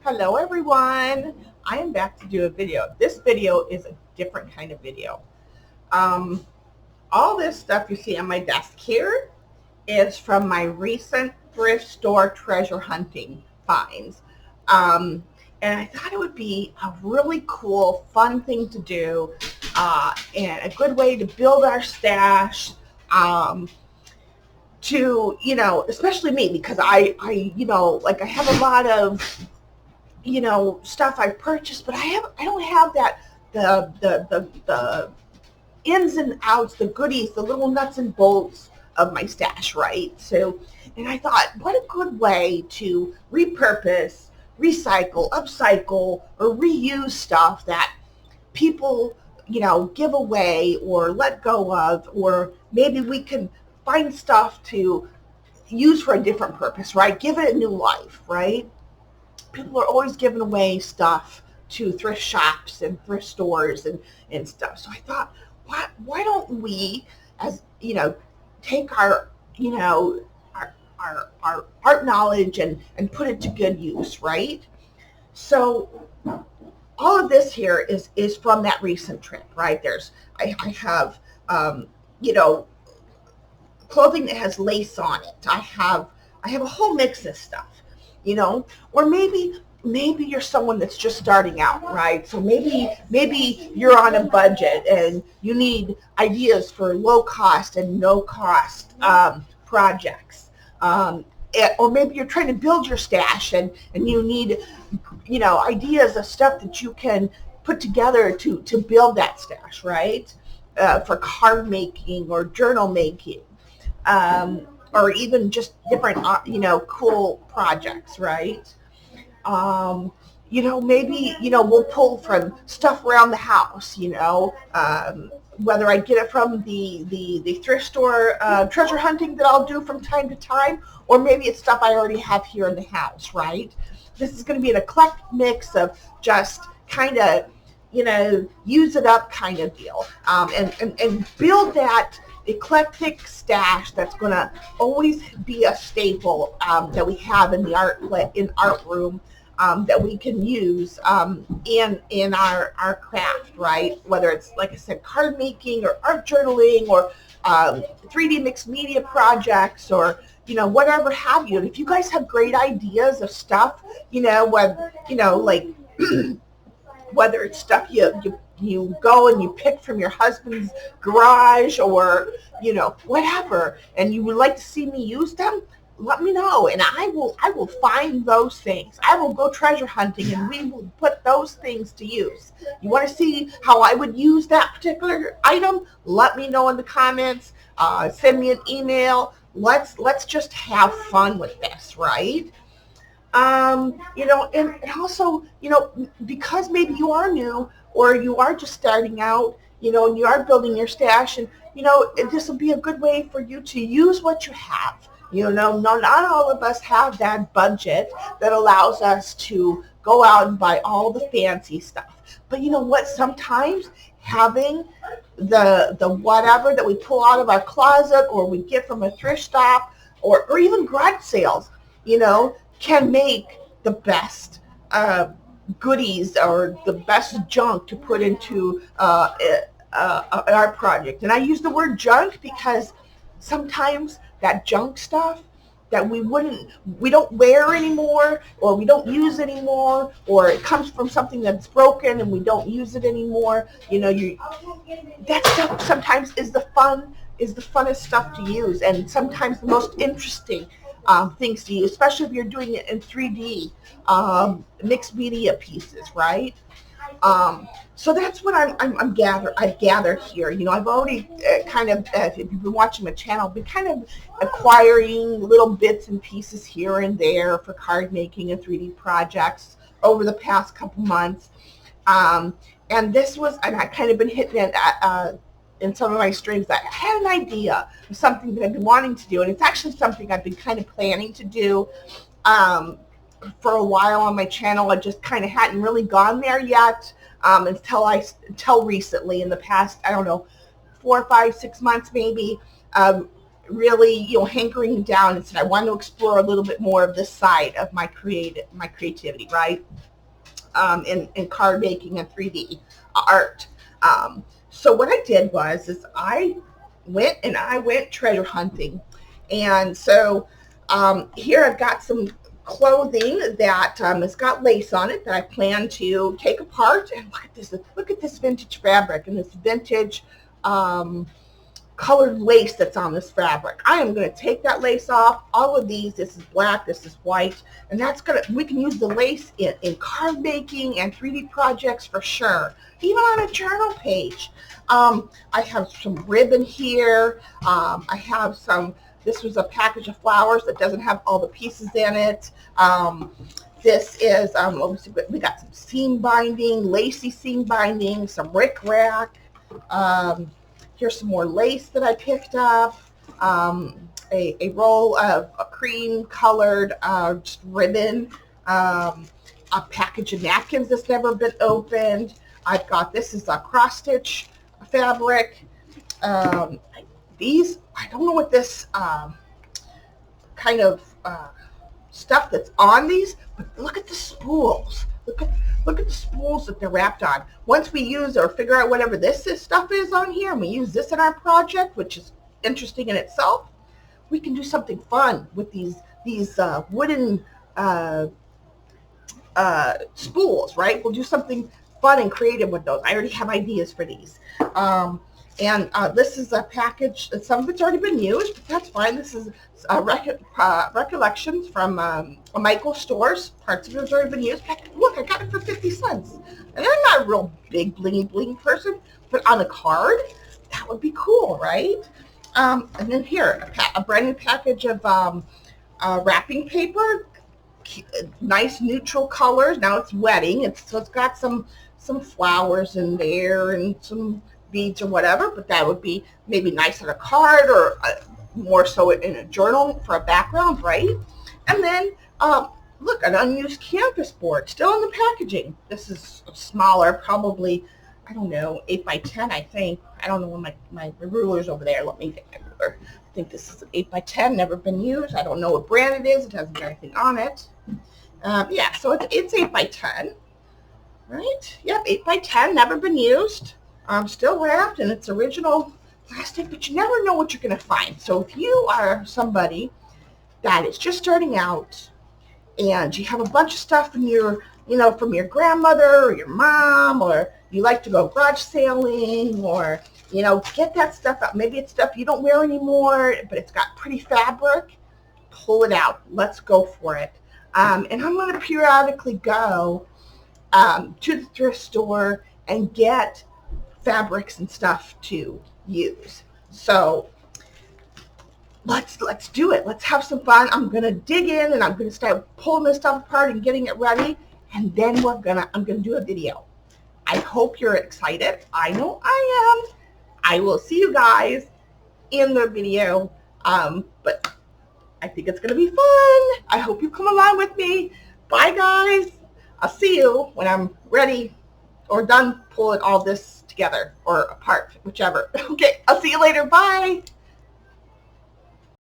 Hello everyone. I am back to do a video. This video is a different kind of video. Um, all this stuff you see on my desk here is from my recent thrift store treasure hunting finds. Um, and I thought it would be a really cool, fun thing to do and a good way to build our stash. Especially me because I have a lot of stuff I've purchased, but I don't have that the ins and outs, the goodies, the little nuts and bolts of my stash, right? So, and I thought, what a good way to repurpose, recycle, upcycle, or reuse stuff that people, give away or let go of, or maybe we can find stuff to use for a different purpose, right? Give it a new life, right? People are always giving away stuff to thrift shops and thrift stores and stuff. So I thought, why don't we, as take our our art knowledge and put it to good use, right? So all of this here is from that recent trip, right? I have you know clothing that has lace on it. I have a whole mix of stuff, or maybe you're someone that's just starting out, right? So maybe you're on a budget and you need ideas for low cost and no cost projects. Or maybe you're trying to build your stash and you need, ideas of stuff that you can put together to build that stash, right? For card making or journal making, or even just different, cool projects, right? Maybe, we'll pull from stuff around the house, whether I get it from the thrift store treasure hunting that I'll do from time to time, or maybe it's stuff I already have here in the house, right? This is going to be an eclectic mix of just kind of, use it up kind of deal, and build that eclectic stash that's going to always be a staple that we have in the art room, that we can use in our craft, right? Whether it's, like I said, card making or art journaling or 3D mixed media projects or whatever have you. And if you guys have great ideas of stuff, like whether it's stuff you go and you pick from your husband's garage or whatever, and you would like to see me use them, let me know, and I will find those things. I will go treasure hunting and we will put those things to use. You want to see how I would use that particular item? Let me know in the comments. Send me an email. Let's just have fun with this, right? And also, because maybe you are new or you are just starting out, and you are building your stash, and this will be a good way for you to use what you have. Not all of us have that budget that allows us to go out and buy all the fancy stuff. But you know what? Sometimes having the whatever that we pull out of our closet or we get from a thrift shop or even garage sales, can make the best goodies or the best junk to put into an art project. And I use the word junk because sometimes that junk stuff that we don't wear anymore or we don't use anymore, or it comes from something that's broken and we don't use it anymore. That stuff sometimes is the funnest stuff to use, and sometimes the most interesting things to use, especially if you're doing it in 3D mixed media pieces, right? So that's what I've gathered here. I've already kind of, if you've been watching my channel, been kind of acquiring little bits and pieces here and there for card making and 3D projects over the past couple months. And I've kind of been hitting it in some of my streams. I had an idea of something that I've been wanting to do, and it's actually something I've been kind of planning to do for a while on my channel. I just kind of hadn't really gone there yet until recently, in the past, I don't know, 4, 5, 6 months maybe. really, hankering down and said I want to explore a little bit more of this side of my creativity, right? In card making and 3D art. So what I did is I went treasure hunting, and so here I've got some clothing that has got lace on it that I plan to take apart. And look at this vintage fabric and this vintage colored lace that's on this fabric. I am going to take that lace off. All of these, this is black, this is white, and we can use the lace in card making and 3D projects for sure. Even on a journal page. I have some ribbon here. I have this was a package of flowers that doesn't have all the pieces in it. This is, we got some seam binding, lacy seam binding, some rickrack. Here's some more lace that I picked up, a roll of a cream colored just ribbon, a package of napkins that's never been opened. I've got, this is a cross stitch fabric. These, I don't know what this kind of stuff that's on these, but look at the spools. Look at the spools that they're wrapped on. Once we use or figure out whatever this stuff is on here, and we use this in our project, which is interesting in itself, we can do something fun with these wooden spools, right? We'll do something fun and creative with those. I already have ideas for these. This is a package. Some of it's already been used, but that's fine. This is recollections from Michael's stores. Parts of it has already been used. Look, I got it for 50 cents. And I'm not a real big blingy bling person, but on a card, that would be cool, right? And then here, a brand new package of wrapping paper. Nice neutral colors. Now it's wedding, so it's got some flowers in there and some beads or whatever, but that would be maybe nice on a card or more so in a journal for a background, right? And then look, an unused canvas board still in the packaging. This is smaller, probably, I don't know, 8 by 10, I think. I don't know where my ruler's over there. Let me get my ruler. I think this is an 8 by 10, never been used. I don't know what brand it is. It doesn't have anything on it. Yeah, so it's 8 by 10, right? Yep, 8 by 10, never been used. Still wrapped in its original plastic, but you never know what you're going to find. So if you are somebody that is just starting out and you have a bunch of stuff from your, from your grandmother or your mom, or you like to go garage sailing, or, get that stuff out. Maybe it's stuff you don't wear anymore, but it's got pretty fabric. Pull it out. Let's go for it. And I'm going to periodically go to the thrift store and get fabrics and stuff to use. So let's do it. Let's have some fun. I'm going to dig in and I'm going to start pulling this stuff apart and getting it ready. And then I'm going to do a video. I hope you're excited. I know I am. I will see you guys in the video. But I think it's going to be fun. I hope you come along with me. Bye, guys. I'll see you when I'm ready or done pulling all this together or apart, whichever. Okay, I'll see you later. Bye.